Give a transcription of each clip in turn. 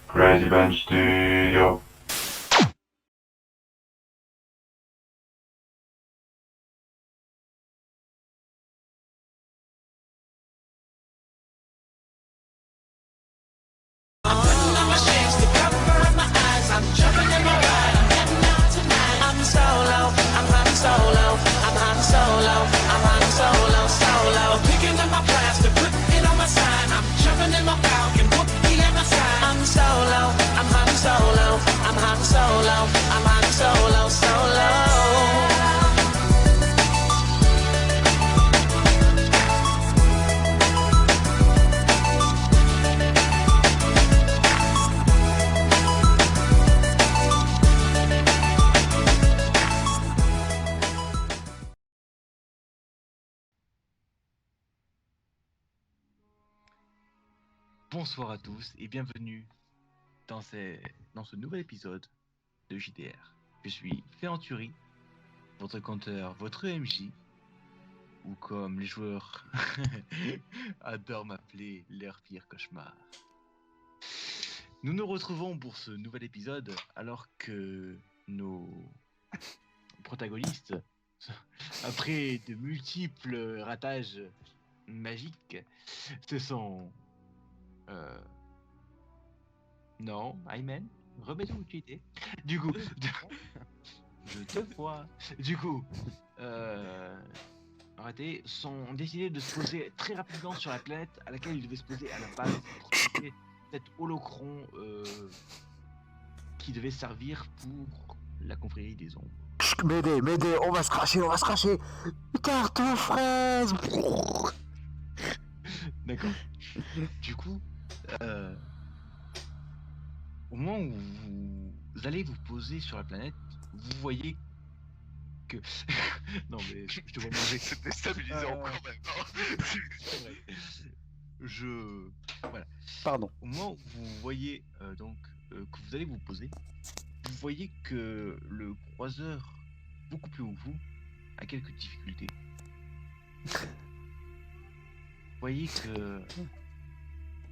Crazy Bench Studio. Bonsoir à tous et bienvenue dans ce nouvel épisode de JDR. Je suis Féanturi, votre compteur, votre EMJ, ou comme les joueurs adorent m'appeler leur pire cauchemar. Nous nous retrouvons pour ce nouvel épisode alors que nos protagonistes, après de multiples ratages magiques, se sont... Non, Ayman, remets-toi où tu étais. Du coup, je te vois. Du coup, arrêtez, sont décidés de se poser très rapidement sur la planète à laquelle ils devaient se poser à la base pour trouver cet holocron qui devait servir pour la confrérie des ombres. M'aider, on va se cracher. Carte fraise. D'accord. Du coup, au moment où vous allez vous poser sur la planète, vous voyez que... non mais je te vois manger. C'est déstabilisé encore maintenant. Voilà. Pardon. Au moment où vous voyez que vous allez vous poser, vous voyez que le croiseur, beaucoup plus haut que vous, a quelques difficultés. Vous voyez que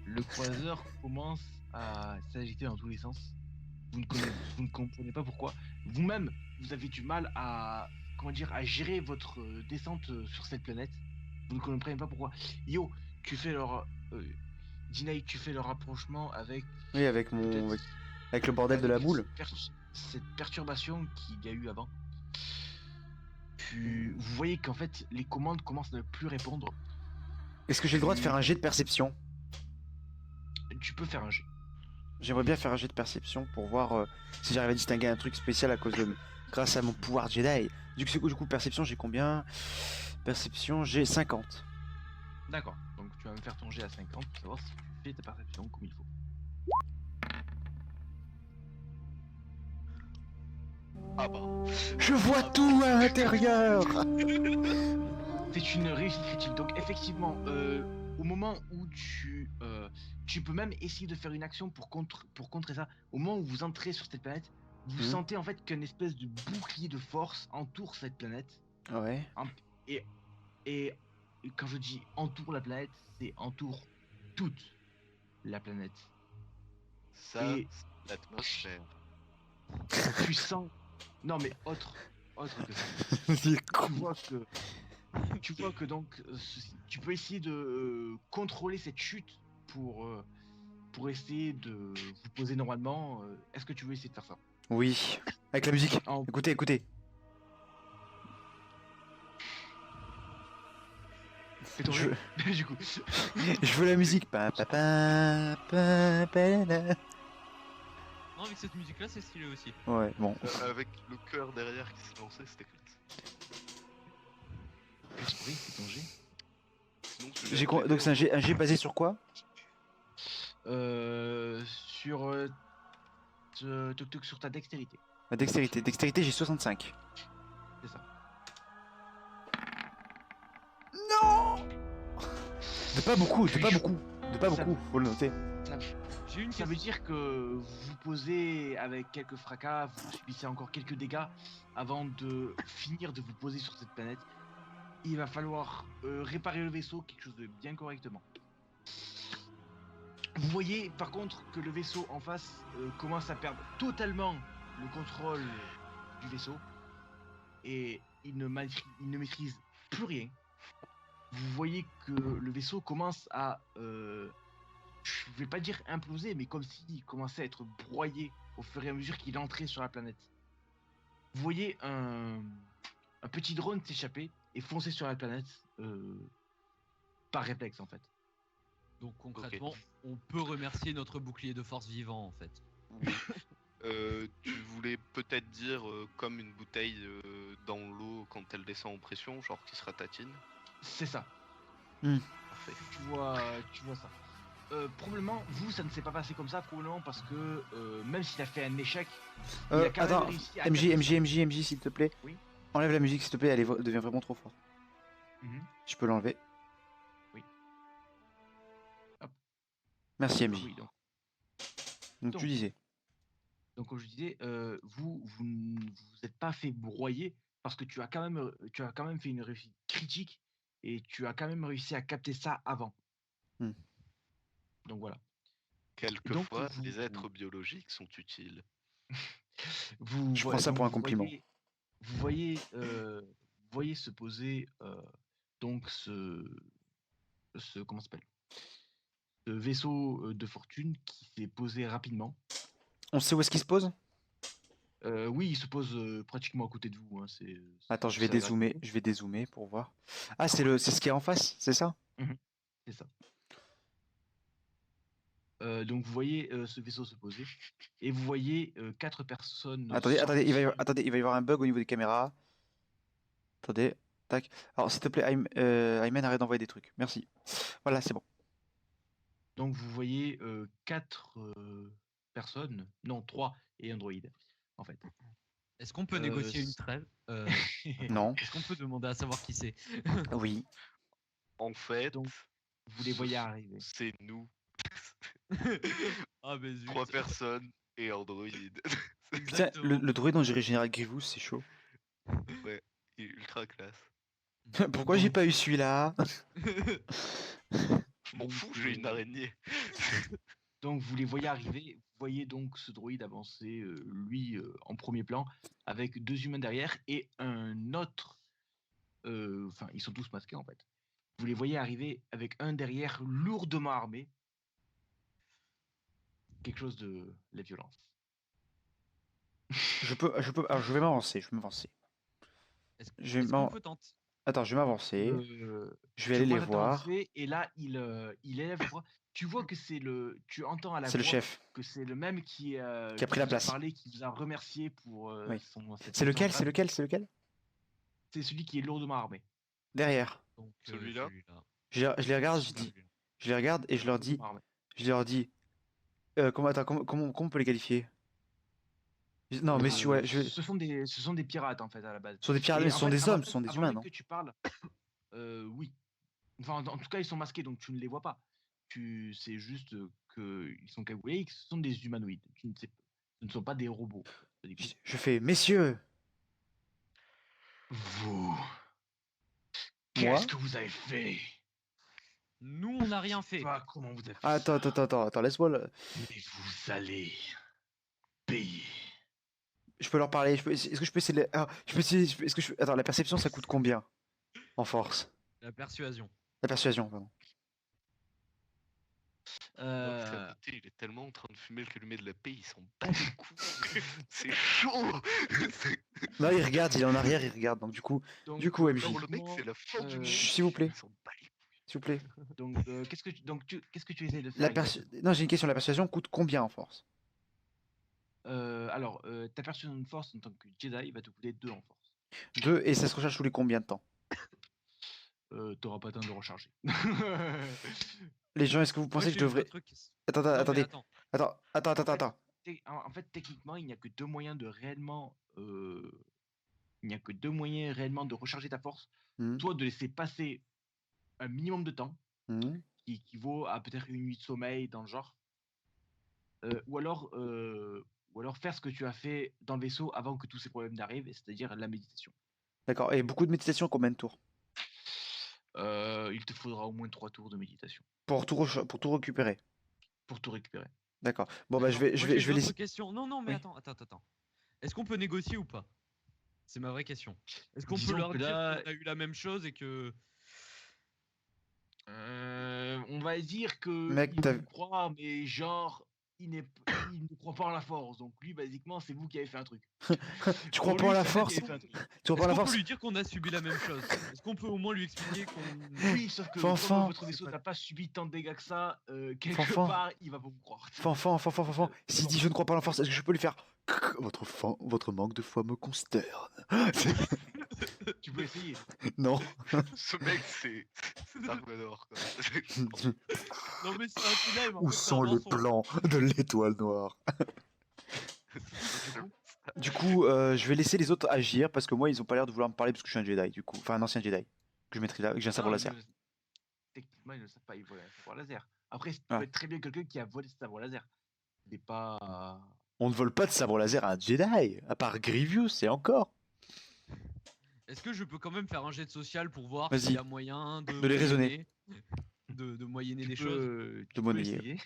le croiseur commence à s'agiter dans tous les sens. Vous ne comprenez pas pourquoi. Vous-même, vous avez du mal à gérer votre descente sur cette planète. Vous ne comprenez pas pourquoi. Yo, tu fais leur Dinaï, tu fais le rapprochement avec... Oui, avec le bordel de la boule. Cette perturbation qu'il y a eu avant. Puis vous voyez qu'en fait, les commandes commencent à ne plus répondre. Est-ce que j'ai le droit de faire un jet de perception? Tu peux faire un jet. J'aimerais bien faire un jet de perception pour voir si j'arrive à distinguer un truc spécial grâce à mon pouvoir Jedi. Du coup, perception, j'ai combien? Perception, j'ai 50. D'accord, donc tu vas me faire ton jet à 50 pour savoir si tu fais ta perception comme il faut. Ah bah. Je vois tout à l'intérieur. C'est une réussite critique. Donc effectivement, au moment où tu peux même essayer de faire une action pour contrer ça, au moment où vous entrez sur cette planète, vous sentez en fait qu'une espèce de bouclier de force entoure cette planète. Ouais. Et quand je dis entoure la planète, c'est entoure toute la planète. Ça, Et c'est l'atmosphère. tu sens... Non mais autre que ça. Tu vois que donc tu peux essayer de contrôler cette chute pour essayer de vous poser normalement. Est-ce que tu veux essayer de faire ça? Oui. Avec la musique. Écoutez. Fais ton Je- jeu. Du coup. Je veux la musique. Pa, pa, pa, pa, pa, la, la. Non, avec cette musique là, c'est stylé aussi. Ouais, bon. Avec le cœur derrière qui s'est lancé, c'était classe. Fais ton jet. Sinon, tu Donc c'est un jet basé sur quoi? Sur sur ta dextérité. La dextérité. Dextérité, j'ai 65. C'est ça. Non. De pas beaucoup, faut le noter. J'ai une Ça veut dire que vous posez avec quelques fracas, vous subissez encore quelques dégâts avant de finir de vous poser sur cette planète. Il va falloir réparer le vaisseau, quelque chose de bien correctement. Vous voyez par contre que le vaisseau en face commence à perdre totalement le contrôle du vaisseau et il ne maîtrise plus rien. Vous voyez que le vaisseau commence à, je vais pas dire imploser, mais comme s'il commençait à être broyé au fur et à mesure qu'il entrait sur la planète. Vous voyez un petit drone s'échapper et foncer sur la planète par réflexe en fait. Donc concrètement, on peut remercier notre bouclier de force vivant en fait. Tu voulais peut-être dire comme une bouteille dans l'eau quand elle descend en pression, genre qui se ratatine. C'est ça. Parfait. Tu vois ça. Probablement, vous, ça ne s'est pas passé comme ça, probablement parce que même s'il a fait un échec, il a quand Attends, même réussi à... MJ, s'il te plaît. Oui. Enlève la musique, s'il te plaît, elle devient vraiment trop forte. Mhm. Je peux l'enlever. Oui. Hop. Merci, MJ. Oui, Donc tu disais. donc comme je disais, vous ne vous êtes pas fait broyer parce que tu as quand même fait une réussite critique et tu as quand même réussi à capter ça avant. Donc voilà. Quelquefois, vous- les êtres biologiques sont utiles. Je prends ça pour un compliment. Vous voyez se poser donc comment ça s'appelle, ce vaisseau de fortune qui s'est posé rapidement. On sait où est-ce qu'il se pose? Oui, il se pose pratiquement à côté de vous. Hein, Attends, je vais dézoomer pour voir. Ah, c'est ce qui est en face, c'est ça? C'est ça. Donc vous voyez ce vaisseau se poser et vous voyez 4 personnes. Attendez, il va sortir. y avoir un bug au niveau des caméras. Attendez, tac. Alors, s'il te plaît, Ayman, arrête d'envoyer des trucs. Merci. Voilà, c'est bon. Donc vous voyez 4 personnes, non 3 et un droïde en fait. Est-ce qu'on peut négocier une trêve Non. Est-ce qu'on peut demander à savoir qui c'est? Oui. En fait, Donc, vous les voyez arriver. c'est nous, Ah mais zut. 3 personnes et Android. Putain, Exactement. le droïde dont j'ai Général Grievous, c'est chaud. Ouais, il est ultra classe. Pourquoi j'ai pas eu celui-là? Je m'en fous, j'ai une araignée. Donc vous les voyez arriver, vous voyez donc ce droïde avancer, lui en premier plan, avec 2 humains derrière et un autre. Enfin, ils sont tous masqués en fait. Vous les voyez arriver avec un derrière lourdement armé. Quelque chose de la violence. Alors, je vais m'avancer, Est-ce Je est-ce m'en- qu'on peut tenter? Attends, je vais m'avancer. Je vais aller Tu les vois voir. t'avancer, et là, il élève la voix. Tu vois que tu entends à la C'est le voix chef. que c'est le même qui a pris la vous a place. parlé, qui vous a remercié pour Oui. cette C'est lequel? mission C'est grave. lequel? C'est lequel? C'est celui qui est lourdement armé. Derrière. Donc, Celui-là Je les regarde, je les regarde et je leur dis, Lourdement armé. comment on peut les qualifier? Non, messieurs, ouais, Ce sont des pirates en fait à la base. Ce sont des pirates, mais Et ce en sont fait, des hommes, ce sont des avant humains, même non? que tu parles, oui. Enfin, en tout cas, ils sont masqués, donc tu ne les vois pas. Tu sais juste qu'ils sont cagoulés et que ce sont des humanoïdes. Tu ne sais pas. Ce ne sont pas des robots. Je fais, messieurs, Vous, moi? qu'est-ce que vous avez fait? Nous, on n'a rien Je sais fait. pas comment vous avez fait Attends, ça, laisse-moi le... mais vous allez payer. Je peux leur parler, est-ce que je peux essayer de... est-ce que Attends, la perception, ça coûte combien? En force? La persuasion. La persuasion, pardon. Putain, il est tellement en train de fumer le calumet de la paix, il s'en bat les couilles. C'est chaud. Non, il regarde, il est en arrière, il regarde, donc du coup, MJ. Non, le mec, c'est la fin du monde. S'il vous plaît. Il s'en bat les couilles. S'il vous plaît. Donc, qu'est-ce que tu essaies de faire? Non, j'ai une question, la persuasion coûte combien en force? Alors, ta persuasion de force en tant que Jedi va te coûter 2 en force. 2, et ça se recharge tous les combien de temps? T'auras pas le temps de le recharger. Les gens, est-ce que vous pensez que je devrais... Attendez. Attends. En fait, techniquement, il n'y a que 2 moyens de réellement... Il n'y a que 2 moyens réellement de recharger ta force. Soit de laisser passer un minimum de temps, qui équivaut à peut-être une nuit de sommeil dans le genre, ou alors faire ce que tu as fait dans le vaisseau avant que tous ces problèmes n'arrivent, c'est-à-dire la méditation. D'accord, et beaucoup de méditation, combien de tours? Il te faudra au moins 3 tours de méditation. Pour tout récupérer? pour tout récupérer. D'accord. Bon bah je D'accord. vais, je Moi, vais, j'ai je vais une autre laisser. question. Non, mais Oui. attends. Est-ce qu'on peut négocier ou pas? C'est ma vraie question. Est-ce qu'on peut Disons leur que dire là, qu'on a eu la même chose et que... on va dire que Mec, il t'as- vous croit, mais genre, il ne croit pas en la force. Donc lui, basiquement, c'est vous qui avez fait un truc. Tu Pour crois pas lui, en la c'est vous qui force? avez fait un truc. Tu crois pas en Est-ce la qu'on peut force? lui dire qu'on a subi la même chose? Est-ce qu'on peut au moins lui expliquer qu'on... Oui, sauf que Fanfan. comme votre vaisseau n'a pas subi tant de dégâts que ça, quelque Fanfan. part, il va pas vous croire. Fanfan. S'il dit je ne crois pas en la force, est-ce que je peux lui faire votre manque de foi me consterne. Tu peux essayer. Non. Ce mec, c'est Dark Vador, quoi. Non mais c'est un Jedi, mais en Où fait, c'est sont un les mensonge. plans de l'étoile noire? Du coup, je vais laisser les autres agir parce que moi, ils ont pas l'air de vouloir me parler parce que je suis un Jedi, du coup. Enfin, un ancien Jedi. Que je maîtrise là, que j'ai un sabre Non, laser. techniquement, ils ne le savent pas, ils volent un sabre laser. Après, tu Ah. peux être très bien quelqu'un qui a volé ce sabre laser. C'est pas. On ne vole pas de sabre laser à un Jedi, à part Grievous, c'est encore. Est-ce que je peux quand même faire un jet de social pour voir Vas-y. s'il y a moyen de, De les raisonner. de moyenner Tu des peux, choses? tu De peux monnayer. essayer.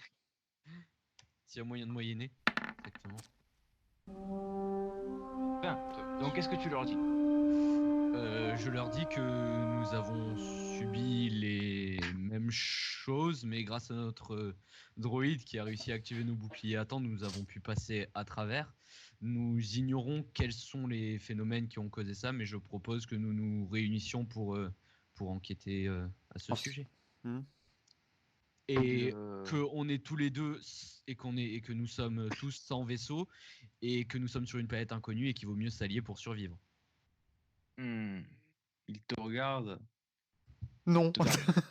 S'il y a moyen de moyenner. Exactement. Donc, qu'est-ce que tu leur dis? Je leur dis que nous avons subi les mêmes choses, mais grâce à notre droïde qui a réussi à activer nos boucliers à temps, nous avons pu passer à travers. Nous ignorons quels sont les phénomènes qui ont causé ça, mais je propose que nous nous réunissions pour enquêter à ce sujet. Et qu'on est tous les deux et que nous sommes tous sans vaisseau et que nous sommes sur une planète inconnue et qu'il vaut mieux s'allier pour survivre. Il te regarde. Non. Te regarde.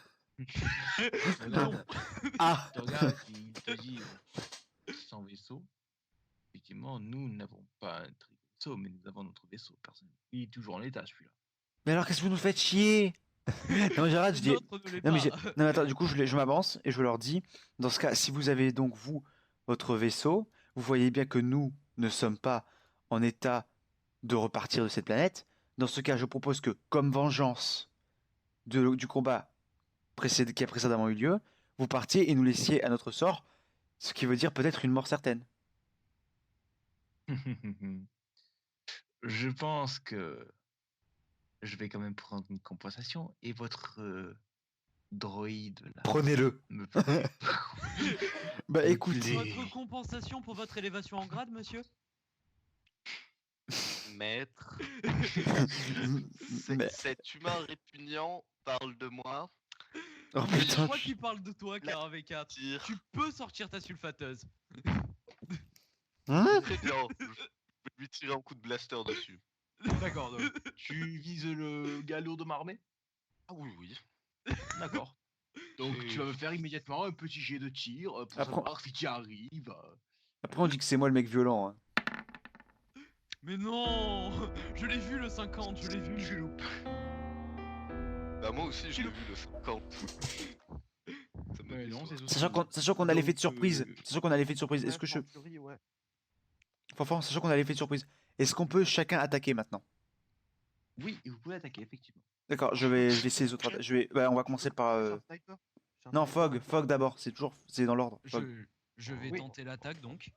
Non. Ah. Il te regarde et il te dit sans vaisseau. Effectivement, nous n'avons pas un vaisseau, mais nous avons notre vaisseau personnel. Il est toujours en état celui-là. Mais alors, qu'est-ce que vous nous faites chier? Non, j'arrête, je dis. L'autre ne l'est Non mais, pas. non, mais attends, du coup je m'avance et je leur dis, dans ce cas, si vous avez donc vous, votre vaisseau, vous voyez bien que nous ne sommes pas en état de repartir de cette planète. Dans ce cas, je propose que, comme vengeance du combat qui a précédemment eu lieu, vous partiez et nous laissiez à notre sort, ce qui veut dire peut-être une mort certaine. Je pense que je vais quand même prendre une compensation et votre droïde là. Prenez-le. Me Bah Me écoute, plaît. Votre compensation pour votre élévation en grade, monsieur? Maître, mais... cet humain répugnant parle de moi. Oh C'est putain, moi qui parle de toi, car avec 4. Tire. Tu peux sortir ta sulfateuse. hein? Très bien. Je vais lui tirer un coup de blaster dessus. D'accord, donc tu vises le gars lourd de marmée? Ah oui, oui. D'accord. Donc Et- tu vas me faire immédiatement un petit jet de tir pour Après- savoir si tu y arrives. Après on dit que c'est moi le mec violent. Hein. Mais non. Je l'ai vu le 50, je l'ai vu. Je loupe. Bah moi aussi j'ai vu le 50. Ça me Ouais, non, déçoit. c'est Sachant qu'on a l'effet de Donc, surprise. Sachant qu'on a l'effet de surprise. Est-ce que je... Fanfan, sachant qu'on a l'effet de surprise. Est-ce qu'on peut chacun attaquer maintenant? Oui, et vous pouvez attaquer, effectivement. D'accord, je vais laisser les autres. On va commencer par. Non, Fog d'abord. C'est dans l'ordre. Fog. Je vais Oui. tenter l'attaque donc.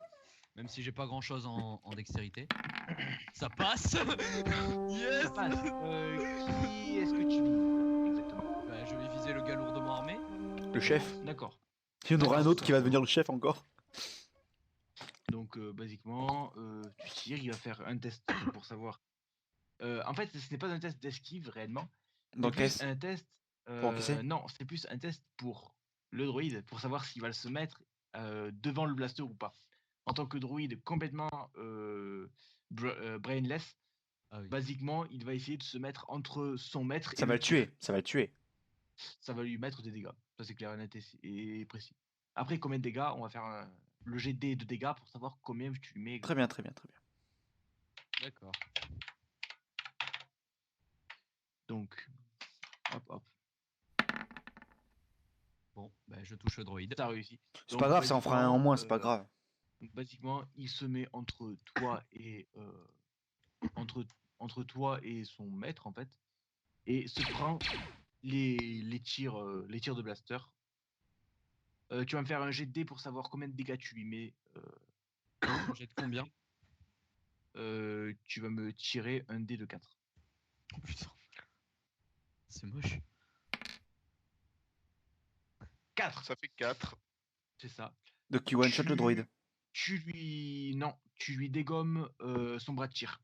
Même si j'ai pas grand chose en dextérité. Ça passe. Yes. Ça passe. Qui est-ce que tu vises exactement? Bah, je vais viser le gars lourdement armé. Le chef. D'accord. Il y en aura un autre qui va devenir le chef encore. Donc, basiquement, tu tires, il va faire un test pour savoir. En fait, ce n'est pas un test d'esquive réellement. Dans C'est plus caisse. un test. Pour encaisser non, c'est plus un test pour le droïde pour savoir s'il va se mettre devant le blaster ou pas. En tant que droïde complètement brainless, Ah oui. basiquement, il va essayer de se mettre entre son maître Ça et va le tuer. Ça va le tuer. ça va lui mettre des dégâts. Ça, c'est clair et net et précis. Après, combien de dégâts? On va faire le jet de dégâts pour savoir combien tu lui mets. Très bien, très bien, très bien. D'accord. Donc, hop, hop, Bon, bah, je touche le droïde. ça réussi. C'est pas grave, ça en fera un en moins, c'est pas grave. Donc, basiquement, il se met entre toi et entre toi et son maître en fait, et se prend les tirs de blaster Tu vas me faire un jet de dés pour savoir combien de dégâts tu lui mets. J'ai de combien? Tu vas me tirer un dé de 4. Oh putain. C'est moche. 4, Ça fait 4. c'est ça. Donc tu one-shot le droïde. Non, tu lui dégommes son bras de tir.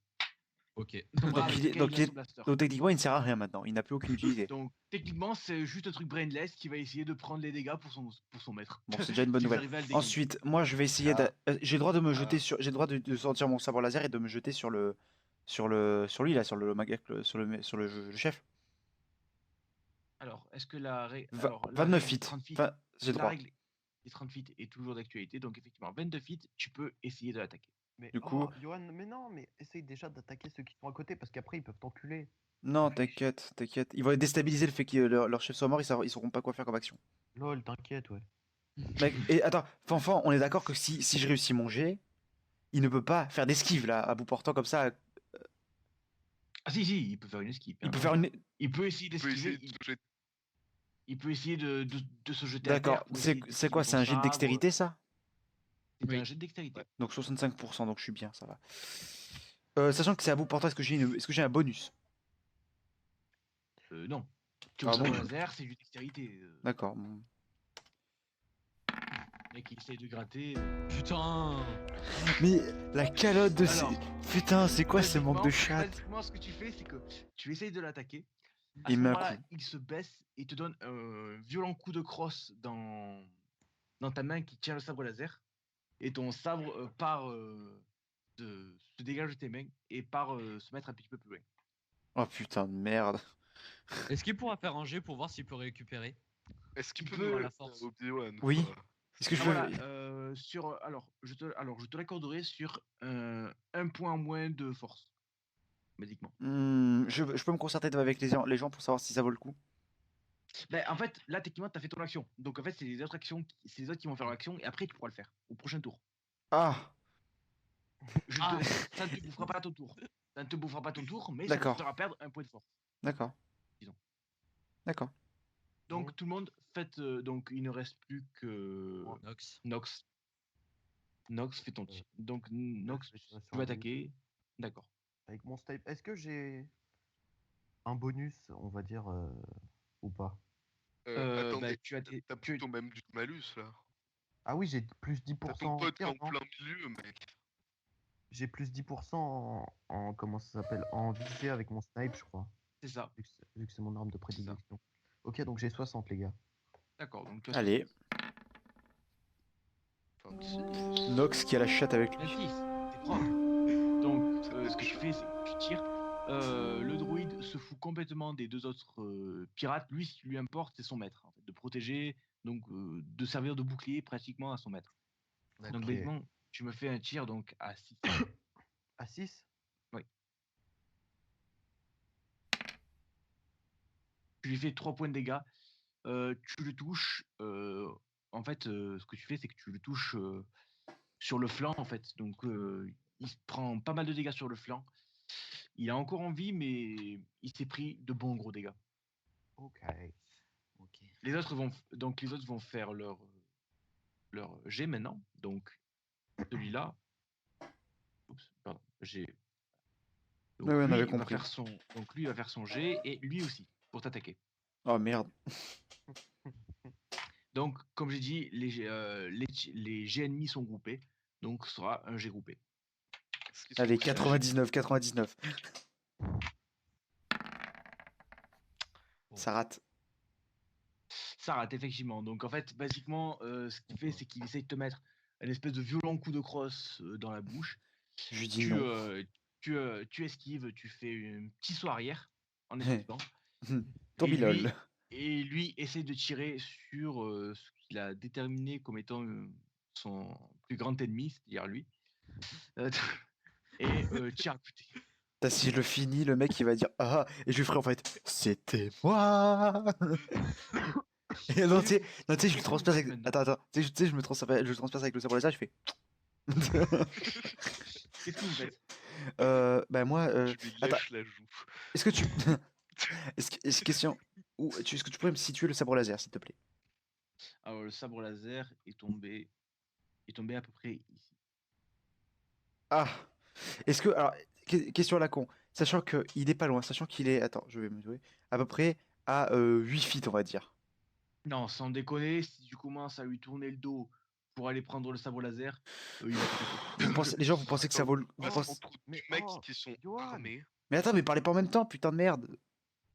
Ok. Son bras Donc, avec il est- lequel donc, il il a est- son blaster. donc techniquement, il ne sert à rien maintenant. Il n'a plus aucune utilité. Donc techniquement, c'est juste un truc brainless qui va essayer de prendre les dégâts pour son maître. Bon, c'est déjà une bonne Si vous nouvelle. arrivez à le dégommer. Ensuite, moi, je vais essayer Ah. j'ai le droit de me Ah. jeter sur... J'ai le droit de sortir mon sabre laser et de me jeter sur lui, là, sur le magak, sur le chef. Alors, est-ce que la règle... Va- Alors, la 29 règle feet. 30 feet, Enfin, j'ai le la droit. règle des 30 feet est toujours d'actualité, donc effectivement, 22 feet, tu peux essayer de l'attaquer. Mais Du coup- Johan, mais non, mais essaye déjà d'attaquer ceux qui sont à côté parce qu'après ils peuvent t'enculer. Non, t'inquiète, t'inquiète. Ils vont déstabiliser le fait que leur chef soit mort, ils sauront pas quoi faire comme action. Lol, t'inquiète, ouais. Mec, et attends, Fanfan, on est d'accord que si je réussis mon jet, il ne peut pas faire d'esquive là, à bout portant comme ça. Ah si, il peut faire une esquive. Il hein. peut faire une. Il peut essayer Tu peux essayer d'esquiver, de se jeter. il peut essayer de se jeter à D'accord. terre. ou C'est essayer c'est quoi? d'esquiver C'est un ton jet de sabre. dextérité ça? C'est Oui. un jet de dextérité. Ouais. Donc 65%, donc je suis bien, ça va. Sachant que c'est à bout portant, est-ce que j'ai un bonus? Non. Tu Ah as bon un laser, c'est du dextérité. D'accord. Bon. Le mec, il essaye de gratter. Putain. Mais la calotte de ces. Alors, Putain, c'est quoi ce manque de chat? Basiquement, ce que tu fais, c'est que tu essayes de l'attaquer. À Il ce met un moment-là, coup. il se baisse et te donne un violent coup de crosse dans ta main qui tient le sabre laser. Et ton sabre se dégage de tes mains et part se mettre un petit peu plus loin. Oh putain de merde. Est-ce qu'il pourra faire un jet pour voir s'il peut récupérer? Est-ce qu'il Tu peut peux- nous à la la force. Obi-Wan ou Oui. pas Est-ce que je Ah, peux. voilà, alors, je te l'accorderai sur un point en moins de force. Basiquement. Je peux me concerter avec les gens pour savoir si ça vaut le coup. Ben, en fait, là, techniquement, tu as fait ton action. Donc, en fait, c'est les autres actions, c'est les autres qui vont faire l'action et après, tu pourras le faire au prochain tour. Ah, Ah. Ça ne te bouffera pas ton tour. Ça ne te bouffera pas ton tour, mais D'accord. ça te fera perdre un point de force. d'accord. Disons. D'accord. Donc, Ouais. tout le monde, faites. Donc, il ne reste plus que Nox. Nox. Nox, fais ton tir. Donc, Nox, je vais tirer sur tu vas lui. attaquer. D'accord. Avec mon snipe. Est-ce que j'ai un bonus, on va dire, ou pas? Attendez, Bah, tu as tes- t'as tu- plutôt même du malus là. Ah oui, j'ai plus T'as 10% ton pote tir, en non plein milieu, mec. J'ai plus 10% en comment ça s'appelle, en visée avec mon snipe, je crois. C'est ça. Vu que c'est mon arme de prédilection. Ok, donc j'ai 60, les gars. D'accord. Donc, tu as Allez, 26. Nox qui a la chatte avec lui. 26, c'est propre. Donc, ce que tu fais, c'est que tu tires. Le droïde se fout complètement des deux autres pirates. Lui, ce qui lui importe, c'est son maître. En fait, de protéger, donc de servir de bouclier pratiquement à son maître. Donc, Ok. basiquement, tu me fais un tir donc à 6. À 6? Tu lui fais 3 points de dégâts. Tu le touches. En fait, ce que tu fais, c'est que tu le touches sur le flanc, en fait. Donc, il se prend pas mal de dégâts sur le flanc. Il a encore envie, mais il s'est pris de bons gros dégâts. Ok. Ok. Les autres vont faire leur jet maintenant. Donc, celui-là. Oups, pardon. J'ai. Donc, Ouais, on lui, avait il va compris. lui, il va faire son jet et lui aussi pour t'attaquer. Oh merde. Donc, comme j'ai dit, les jets ennemis sont groupés. Donc, ce sera un jet groupé. Est-ce qu'ils sont Allez, aussi 99. Bon. Ça rate. Ça rate, effectivement. Donc, en fait, basiquement, ce qu'il fait, c'est qu'il essaye de te mettre une espèce de violent coup de crosse dans la bouche. Je lui dis non. Tu esquives, tu fais un petit saut arrière en esquivant. Tombilol. Et lui essaie de tirer sur ce qu'il a déterminé comme étant son plus grand ennemi, c'est-à-dire lui. Tire à côté. Putain, si je le finis, le mec il va dire ah, et je lui ferai en fait c'était moi. Et non, tu sais, je le transperce avec. Attends, tu sais, je le transperce avec le sabre laser, je fais. Qu'est-ce que vous faites? Bah moi, Je lui attends, lèche la joue. est-ce que tu. Est-ce que tu pourrais me situer le sabre laser, s'il te plaît? Alors le sabre laser est tombé à peu près ici. Ah. Est-ce que. Alors, question à la con. Sachant qu'il n'est pas loin, sachant qu'il est. Attends, je vais me jouer. À peu près à 8 feet, on va dire. Non, sans déconner, si tu commences à lui tourner le dos pour aller prendre le sabre laser, il va te péter. Les gens, vous pensez que ça vaut le. vous Passe pensez- entre Mais deux mecs oh, qui sont Johan, armés. Mais attends, mais parlez pas en même temps, putain de merde.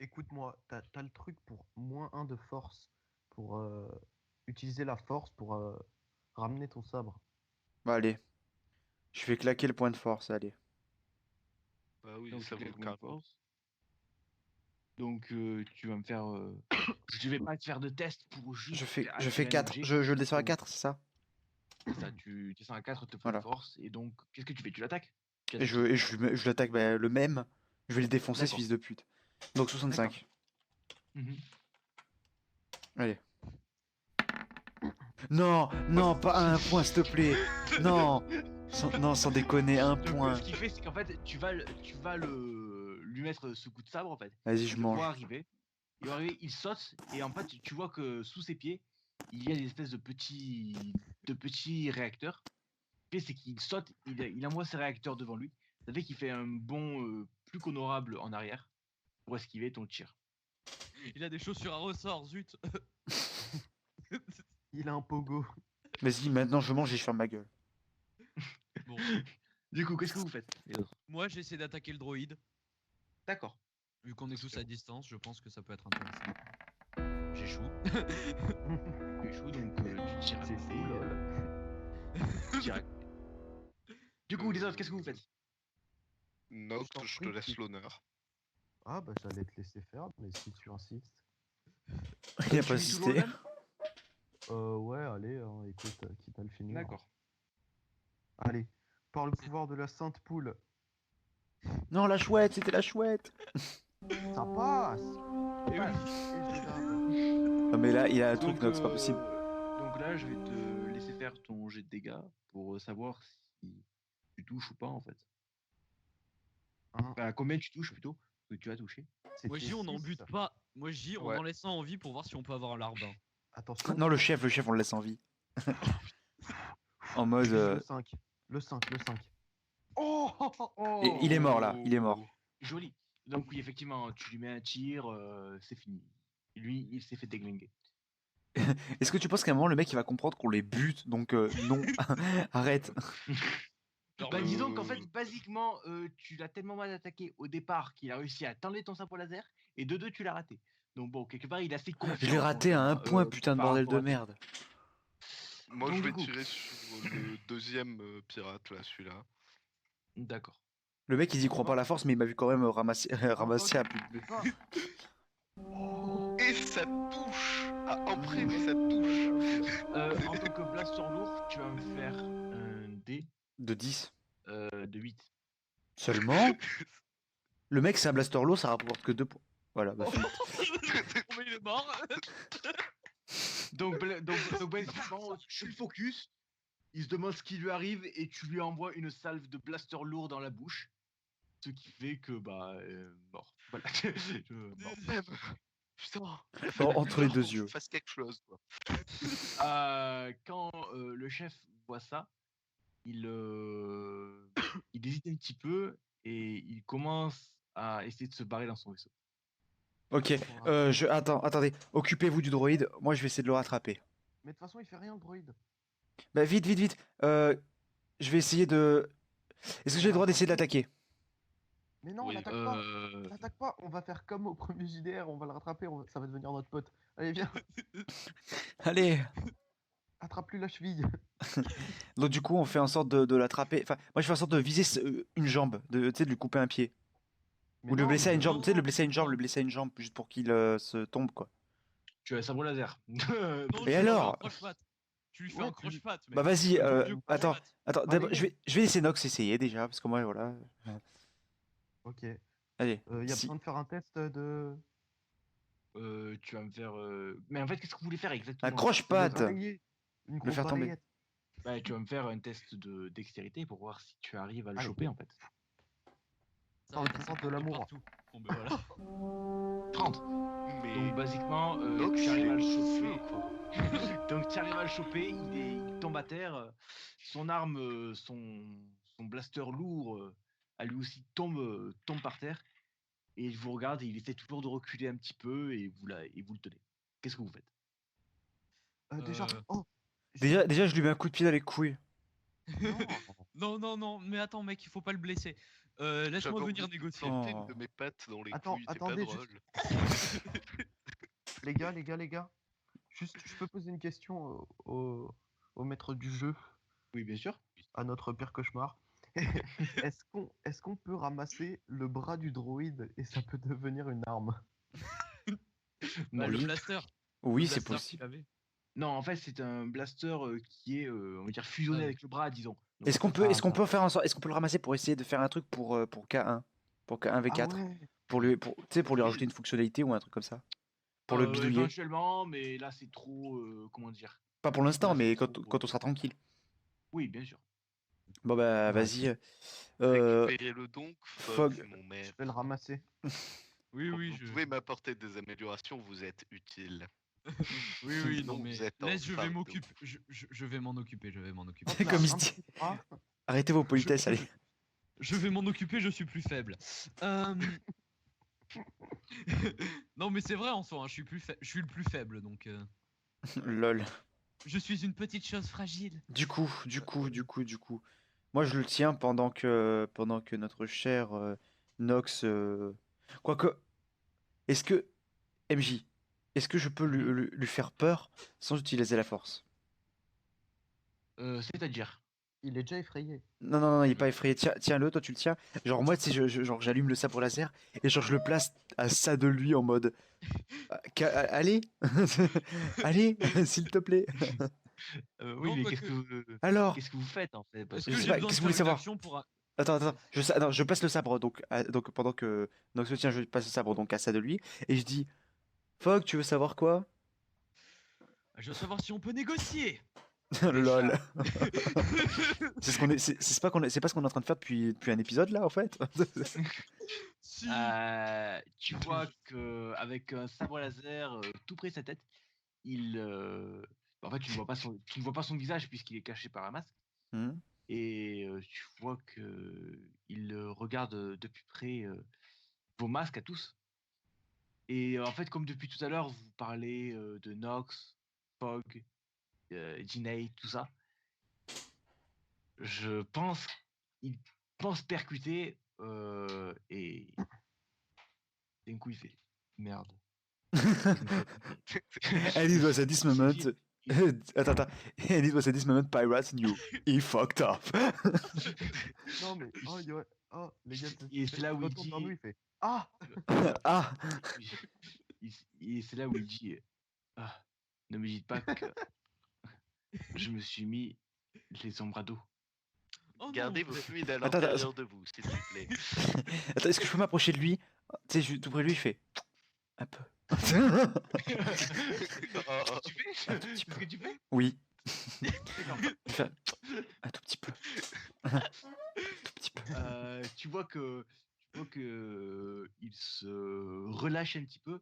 écoute-moi, t'as le truc pour -1 de force pour utiliser la force pour ramener ton sabre. Bah, allez. Je vais claquer le point de force, allez. Bah oui, Donc, ça tu vaut fais le combien de coup. force. Donc tu vas me faire. Je vais pas te faire de test pour juste Je fais activer un 4. objet. Je le descends à Donc, 4, c'est ça? c'est ça, tu descends à 4 de points de Voilà. force. Et donc, qu'est-ce que tu fais? Tu l'attaques? Tu Et attaques je l'attaque bah, le même. Je vais le défoncer, ce D'accord. fils de pute. Donc 65. Mhm. Allez. Non, non, pas un point, s'il te plaît. Non. Non, sans déconner, un Donc, point. ce qu'il fait, c'est qu'en fait, tu vas lui mettre ce coup de sabre en fait. Vas-y, je Tu le mange. vois arriver. Il va arriver, il saute et en fait, tu vois que sous ses pieds, il y a des espèces de petits réacteurs. Ce qu'il fait, c'est qu'il saute, il envoie ses réacteurs devant lui. Ça fait qu'il fait un bond plus qu'honorable en arrière pour esquiver ton tir. Il a des chaussures à ressort, zut. Il a un pogo. Vas-y, maintenant je mange et je ferme ma gueule. Bon, Du coup, qu'est-ce que vous faites les autres? moi j'essaie d'attaquer le droïde. D'accord. Vu qu'on est tous à distance, je pense que ça peut être intéressant. J'échoue. Tu échoues, donc tu tires à C'est côté. fou, lol. Tu tires à côté. Du coup, les autres, qu'est-ce que vous faites? Nox, t'en je te prie, laisse tu- l'honneur. Ah bah j'allais te laisser faire, mais si tu insistes. Il a Tu pas vis toujours le assisté. même? Ouais, allez, hein, écoute, quitte à le finir. D'accord. Allez, par le pouvoir de la Sainte Poule, Non, la chouette, c'était la chouette. ça passe. Et Passe. oui. Et je débarque. Non, mais là, il a un truc, Donc, non, c'est pas possible. donc là, je vais te laisser faire ton jet de dégâts pour savoir si tu touches ou pas en fait. Hein, Enfin, combien tu touches plutôt que tu as touché. Moi je dis on n'en six. bute pas. Moi je dis on Ouais. en laisse un en vie pour voir si on peut avoir un larbin. Attention. Non, le chef, on le laisse en vie. En mode. Le 5. Le 5, le 5. Oh, Et il est mort là, il est mort. Joli. Donc oui, effectivement, tu lui mets un tir, c'est fini. Lui, il s'est fait déglinguer. Est-ce que tu penses qu'à un moment le mec il va comprendre qu'on les bute? Donc non, arrête. Genre, Bah, disons qu'en Euh, fait, basiquement, tu l'as tellement mal attaqué au départ qu'il a réussi à t'enlever ton sabre laser, et de deux, tu l'as raté. Donc bon, quelque part, il a assez confiance. Je l'ai raté à un point, putain de bordel de merde. Moi, Donc, je du vais coup. tirer sur le deuxième pirate, là, celui-là. D'accord. Le mec il y croit pas à la force, mais il m'a vu quand même ramasser, ramasser à plus de. Et ça touche à un près, mais ça touche. En tant que blaster lourd, tu vas me faire un dé De 10. de 8. Seulement? Le mec c'est un blaster lourd, ça rapporte que 2 points. Voilà, bah fini. Oh, mais il est mort. Donc basiquement, tu le focus, il se demande ce qui lui arrive et tu lui envoies une salve de blaster lourd dans la bouche. Ce qui fait que, mort. Voilà. Mort. Même. Putain. Bon, entre les deux yeux. Fasse quelque chose, quoi. Quand le chef voit ça, il hésite un petit peu et il commence à essayer de se barrer dans son vaisseau. Ok, attendez, occupez-vous du droïde, moi je vais essayer de le rattraper. Mais de toute façon, il fait rien, le droïde. Bah vite, vite, vite. Je vais essayer de. Est-ce que j'ai le droit d'essayer de l'attaquer? Mais non, Oui, l'attaque pas. L'attaque pas. On va faire comme au premier JDR, on va le rattraper, ça va devenir notre pote. Allez, viens, Allez. attrape-lui la cheville. Donc du coup, on fait en sorte de l'attraper. Enfin, moi je fais en sorte de viser une jambe, tu sais, de lui couper un pied. Mais Ou de le non, blesser à mais une jambe, tu sais, non, le blesser à une jambe, non. le blesser à une jambe, juste pour qu'il se tombe, quoi. Tu as un sabre laser. Non, Et tu lui fais alors un croche-patte. Tu lui fais Ouais, un tu- croche-patte. mec. Bah vas-y, Un vieux attends, croche-patte. attends, Allez. d'abord, je vais laisser Nox essayer déjà, parce que moi, voilà. Ok. Allez, Y a si. besoin de faire un test de. Tu vas me faire. Mais en fait, qu'est-ce que vous voulez faire exactement? Un croche-patte. de balayer. Une grosse faire tomber. balayette. Tu vas me faire un test de dextérité pour voir si tu arrives à le Allez. choper en fait. Ça Oh, va tu être sens de partout, l'amour. partout. Bon, ben voilà. 30. Mais Donc basiquement, Nox, tu arrives à le il est choper. fou, quoi. Donc tu arrives à le choper, il tombe à terre. Son arme, son blaster lourd, à lui aussi tombe par terre. Et il vous regarde et il essaie toujours de reculer un petit peu et vous le tenez. Qu'est-ce que vous faites? Déjà, Euh, oh, Déjà, je lui mets un coup de pied dans les couilles. non. Non, mais attends, mec, il faut pas le blesser. Laisse-moi J'avais venir envie de négocier. Oh. planter une de mes pattes dans les Attends, couilles, c'est pas attendez, drôle. Les gars. Juste, je peux poser une question au maître du jeu, Oui, bien sûr. à notre pire cauchemar. Est-ce qu'on peut ramasser le bras du droïde et ça peut devenir une arme? Bah, le Oui. blaster. Oui, Le c'est blaster possible. qu'il avait. Non, en fait, c'est un blaster qui est, on va dire, fusionné Ah oui. avec le bras, disons. Donc, Est-ce en qu'on fait, peut, Ah, est-ce qu'on ça. peut faire en sorte, est-ce qu'on peut le ramasser pour essayer de faire un truc pour K1, pour Ah K1v4, ouais. tu sais, pour lui rajouter une fonctionnalité ou un truc comme ça, pour le bidouiller. éventuellement, mais là, c'est trop, comment dire. Pas pour l'instant, Là, mais c'est quand, trop, quand on sera tranquille. Oui, bien sûr. Bon bah Ouais. vas-y. Euh, Récupérez-le donc, Fogg. Fogg, mon Je maître. vais le ramasser. Oui, Quand oui, vous je. pouvez m'apporter des améliorations, vous êtes utile. Oui, non, Sinon, mais vous êtes en laisse, je vais fardeau. m'occuper. Je vais m'en occuper, je vais m'en occuper. Hop là, Comme il un dit. petit bras. Arrêtez vos politesses, allez. Je vais m'en occuper, je suis plus faible. Non, mais c'est vrai en soi, hein, je suis le plus faible, donc Lol. je suis une petite chose fragile. Du coup. Moi je le tiens pendant que notre cher Nox. Quoique, est-ce que MJ, est-ce que je peux lui faire peur sans utiliser la force? C'est-à-dire. Il est déjà effrayé. Non, il est pas effrayé. Tiens-le, toi tu le tiens. Genre moi, tu sais, genre j'allume le sabre laser et genre je le place à ça de lui en mode. Allez, allez, s'il te plaît. Oui, Non, mais quoique- Alors, qu'est-ce que vous faites, en fait? Parce Est-ce je que sais j'ai pas, besoin de qu'est-ce que faire vous voulez une savoir? action pour. Attends, je place le sabre donc pendant que Nox le tient, je passe le sabre donc à ça de lui et je dis, Fogg, tu veux savoir quoi? Je veux savoir si on peut négocier. Lol. C'est pas ce qu'on est en train de faire depuis un épisode là en fait. Si. Tu vois que avec un sabre laser tout près de sa tête, en fait, tu ne vois pas son visage puisqu'il est caché par un masque. Hmm. Et tu vois que il regarde de plus près vos masques à tous. Et en fait, comme depuis tout à l'heure, vous parlez de Nox, Fogg, Ginei, tout ça. Je pense, il pense percuter et d'un coup il fait merde. And it was at this moment. Attends. And it was at this moment Pirates knew he fucked up. Non mais les gars, Et c'est là où il retourne vers nous, dit. il fait ah. Ah. Et c'est là où il dit ah, ne me dites pas que je me suis mis les embrados. Oh non, Gardez vos fluides à Attends, l'intérieur de vous, s'il vous plaît. Attends, est-ce que je peux m'approcher de lui? Tu sais, tout près de lui, il fait un peu. Qu'est-ce que tu fais? Un tout petit C'est ce que tu fais? Oui. Il fait un tout petit peu. Un tout petit peu. Tu vois que il se relâche un petit peu.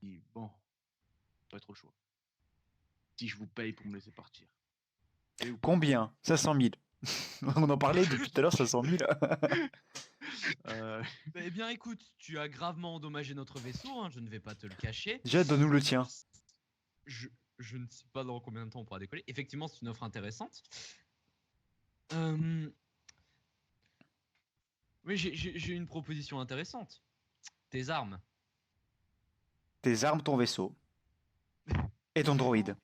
Et bon, pas trop le choix. Si je vous paye pour me laisser partir. Et Combien? 500 000. On en parlait depuis tout à l'heure, 500 000. Eh bien, écoute, tu as gravement endommagé notre vaisseau, hein, je ne vais pas te le cacher. Déjà, donne-nous le tien. Je ne sais pas dans combien de temps on pourra décoller. Effectivement, c'est une offre intéressante. Oui, j'ai une proposition intéressante. Tes armes. Tes armes, ton vaisseau. Et ton droïde.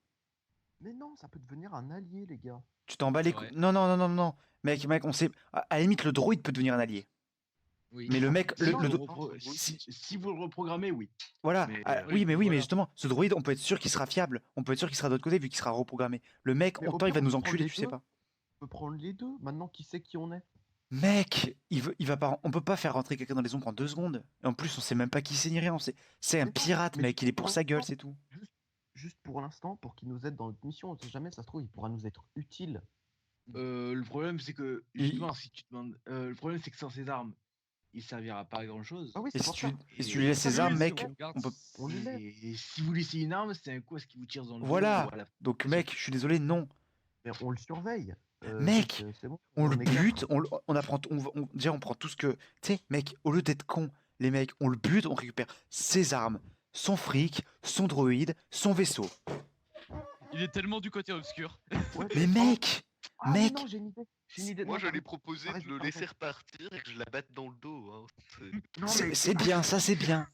Mais non, ça peut devenir un allié, les gars. Tu t'en bats les C'est vrai. couilles. Non. Mec, on sait. À la limite, le droïde peut devenir un allié. Oui. Mais le mec. si, non, vous le- si vous le reprogrammez, oui. Voilà. Mais, Oui, mais voilà. justement, ce droïde, on peut être sûr qu'il sera fiable. On peut être sûr qu'il sera de l'autre côté vu qu'il sera reprogrammé. Le mec, Mais autant au il va pire, nous on prend enculer, les tu sais deux. pas. On peut prendre les deux. Maintenant, qui sait qui on est? Mec, il va pas. On peut pas faire rentrer quelqu'un dans les ombres en 2 secondes. Et en plus, on sait même pas qui c'est ni rien. C'est un Mais non, pirate, mais mec. Il est pour pour sa gueule, l'instant- c'est tout. Juste pour l'instant, pour qu'il nous aide dans notre mission. On sait jamais, ça se trouve, il pourra nous être utile. Le problème, c'est que Il- justement, si tu demandes, le problème, c'est que sans ses armes, il servira pas à grand chose. Ah oui, Et c'est si pour tu, ça. et si tu lui laisses ses armes, mec, regarde, on peut. On lui laisse. Et si vous laissez une arme, c'est un coup à ce qui vous tire dans le dos. Voilà. ou à la- Donc, mec, je suis désolé, non. Mais on le surveille. Mec, donc, c'est bon. On le est quatre. bute, on apprend, déjà on prend tout ce que. Tu sais, mec, au lieu d'être con, les mecs, on le bute, on récupère ses armes, son fric, son droïde, son vaisseau. Il est tellement du côté obscur. Ouais, Mais mec, ah, mais mec, non, j'ai une idée. J'ai une idée. Moi, Non, je l'ai t'arrêtes. proposé Arrête, de le arrête. laisser repartir et que je la batte dans le dos. Hein. Non, c'est mais c'est bien, ça c'est bien.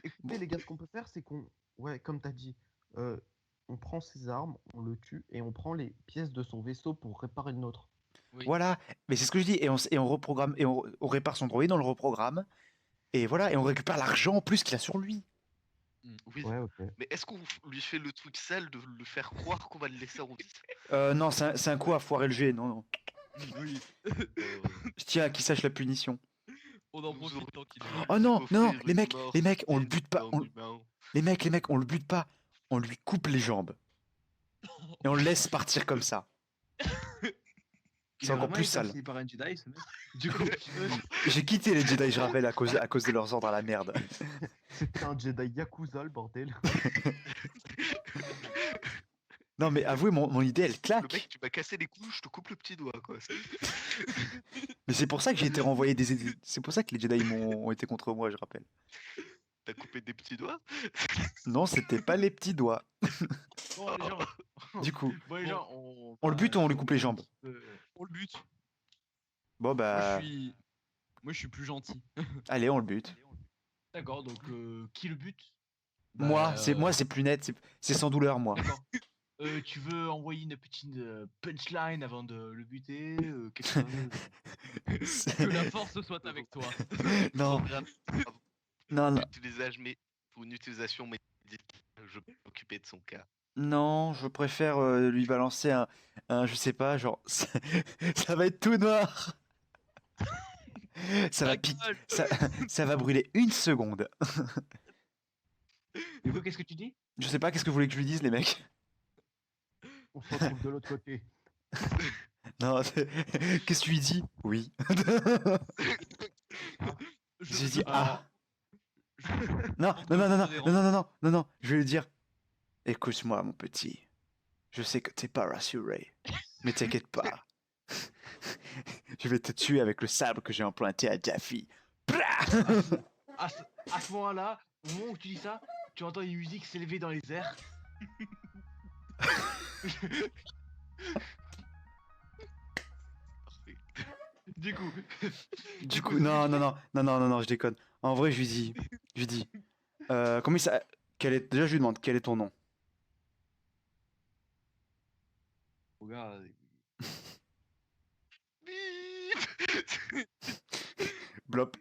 écoutez, les gars, ce qu'on peut faire, c'est qu'on. Ouais, comme t'as dit, on prend ses armes, on le tue et on prend les pièces de son vaisseau pour réparer le nôtre. Oui. Voilà, mais c'est ce que je dis, et on reprogramme, et on répare son droïde, on le reprogramme, et voilà, et on récupère l'argent en plus qu'il a sur lui. Oui, Ouais, ok. mais est-ce qu'on lui fait le truc sale de le faire croire qu'on va le laisser en vie Non, c'est un coup à foirer le jet, non, non. Oui. Je tiens à qu'il sache la punition. On en Nous profite aurions tant qu'il est. Oh non, non, offrir les une mecs, mort les mecs, on le digne bute pas, d'un humain. les mecs, on le bute pas, on lui coupe les jambes. Et on le laisse partir comme ça. Il C'est a encore vraiment plus été sale. enseigné par un Jedi, ce mec. Du coup, J'ai quitté les Jedi, je rappelle, à cause de leurs ordres à la merde. C'était un Jedi Yakuza, le bordel. Non mais avouez, mon idée, elle Le claque. mec, tu m'as cassé les couilles, je te coupe le petit doigt, quoi. Mais c'est pour ça que j'ai été renvoyé C'est pour ça que les Jedi ont été contre moi, je rappelle. T'as coupé des petits doigts Non, c'était pas les petits doigts. bon, les gens, Du coup, bon, les gens, on le bute ou on lui coupe les jambes? On le bute. Bon bah, Moi, je suis plus gentil. allez, on le bute. D'accord, donc qui le bute? Moi, Bah, c'est plus net, c'est sans douleur, moi. D'accord. Tu veux envoyer une petite punchline avant de le buter quelque chose Que la force soit avec toi. Non, non, non, Pour une utilisation médicale, je peux m'occuper de son cas. non, je préfère lui balancer je sais pas, genre, ça va être tout noir. Ça va Ta gueule. ça va brûler une seconde. Du coup, qu'est-ce que tu dis? Je sais pas, qu'est-ce que vous voulez que je lui dise, les mecs? On se retrouve de l'autre côté. Non, qu'est-ce que tu lui dis? Oui. J'ai dit ah. Non, non, non, non, non, non, non, non, non, non, non, je vais lui dire, écoute-moi, mon petit. Je sais que t'es pas rassuré, mais t'inquiète pas. Je vais te tuer avec le sabre que j'ai emprunté à Jaffe. À ce moment-là, au moment où tu dis ça, tu entends une musique s'élever dans les airs. Parfait. Du coup, Du coup, non, non, non, non, non, non, non, je déconne. En vrai, je lui dis, comment ça, déjà, je lui demande, quel est ton nom? regarde, Blop.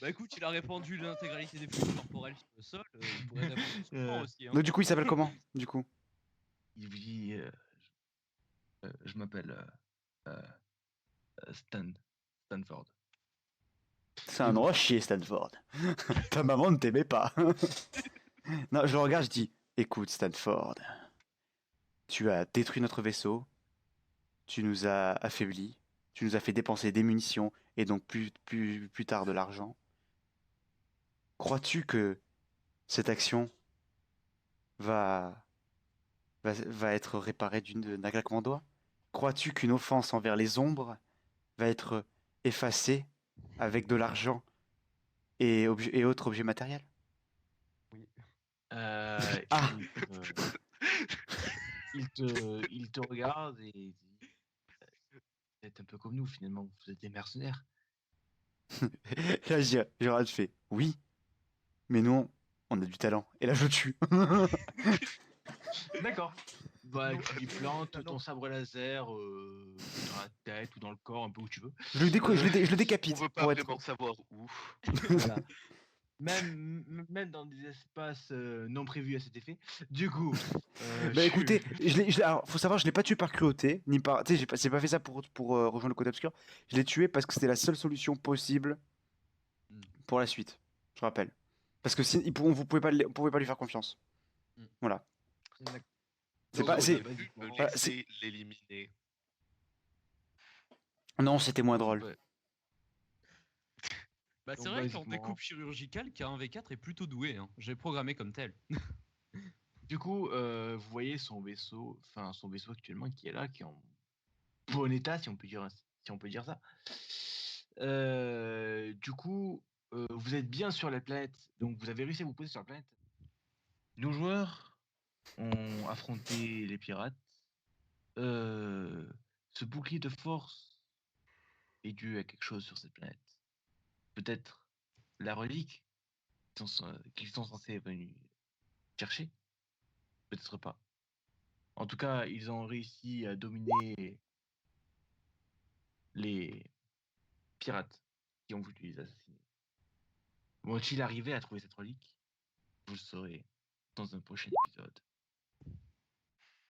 Bah écoute, il a répandu l'intégralité des fluides corporels sur le sol. Il pourrait répondre souvent aussi. Hein. Donc, du coup, il s'appelle comment, du coup? il vous dit, je m'appelle Stanford. C'est un rocher, Stanford. Ta maman ne t'aimait pas. Non, je le regarde, je dis, écoute, Stanford, tu as détruit notre vaisseau, tu nous as affaiblis, tu nous as fait dépenser des munitions et donc plus tard de l'argent. Crois-tu que cette action va être réparée d'un claquement de doigts? Crois-tu qu'une offense envers les ombres va être effacée avec de l'argent et autres objets matériels? Euh, Ah. il te regarde et il dit, vous êtes un peu comme nous finalement, vous êtes des mercenaires. Là, Gérald fait oui, mais nous, on a du talent. Et là, je le tue. D'accord. Bah, Non, tu lui plantes non. ton sabre laser dans la tête ou dans le corps, un peu où tu veux. Je le décapite. On veut pas pour être... vraiment savoir où. Voilà. Même dans des espaces non prévus à cet effet. Du coup, Bah écoutez, alors, faut savoir, je l'ai pas tué par cruauté, ni par. Tu sais, j'ai pas fait ça pour rejoindre le côté obscur. Je l'ai tué parce que c'était la seule solution possible pour la suite. Je rappelle. Parce que si, vous pouvez pas lui faire confiance. Voilà. C'est pas. On C'est. aurait dû le voilà, laisser l'éliminer. Non, c'était moins drôle. Ouais. Bah, Donc, c'est vrai qu'en basiquement- découpe chirurgicale, K1V4 est plutôt doué. Hein. J'ai programmé comme tel. Du coup, vous voyez son vaisseau actuellement qui est là, qui est en bon état, si on peut dire ça. Du coup, vous êtes bien sur la planète, donc vous avez réussi à vous poser sur la planète. Nos joueurs ont affronté les pirates. Ce bouclier de force est dû à quelque chose sur cette planète. Peut-être la relique qu'ils sont censés venir chercher. Peut-être pas. En tout cas, ils ont réussi à dominer les pirates qui ont voulu les assassiner. Vont-ils arriver à trouver cette relique? Vous le saurez dans un prochain épisode.